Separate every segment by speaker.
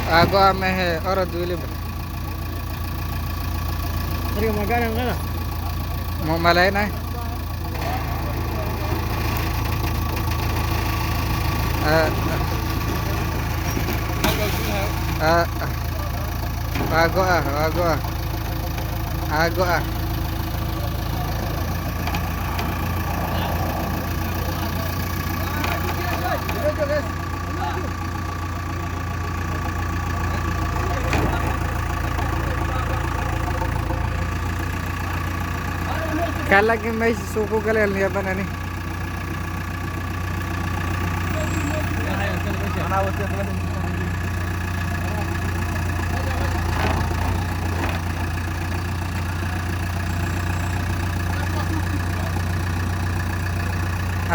Speaker 1: Ako ame orod wili ba? Mau malay na. Ah, Ago ah. Ago ah. Kala कि मैं सुको के लिए लिया बना नहीं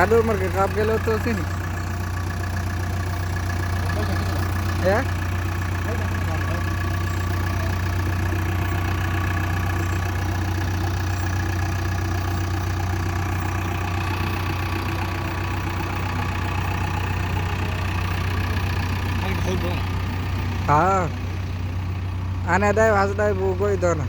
Speaker 1: Aduh mereka kap gelo tuh sini ya हाँ आने दाय वाज दाय वो कोई दो ना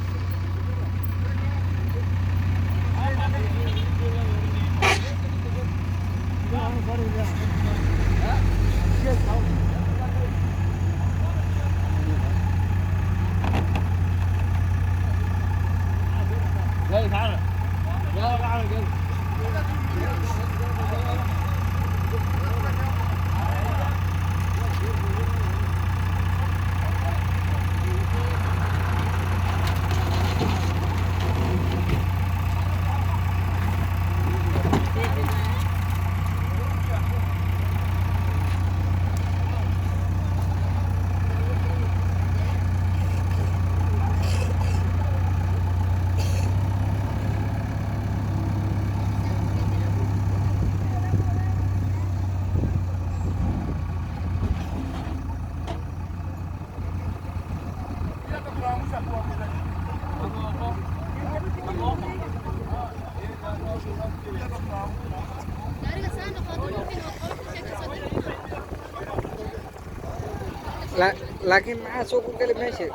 Speaker 1: Lagi masuk ke kali mesir,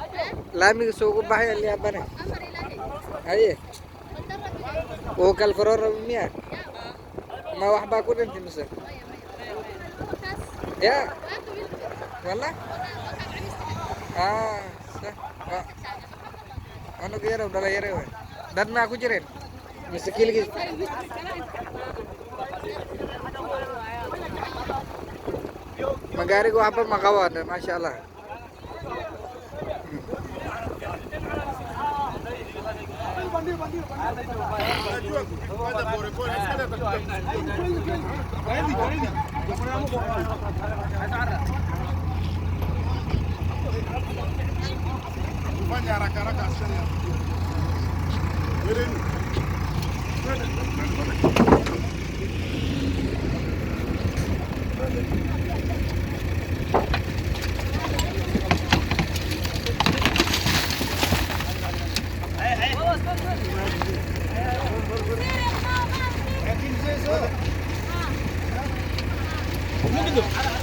Speaker 1: lami suku bahaya lihat apa nih? Aye, oh kal koror rumia, mau apa aku nanti masa? Ya, mana? Anu kira udah layar ya, dan aku cirin, meski lagi. Magari ko apa makawan, masya Allah. Gitu.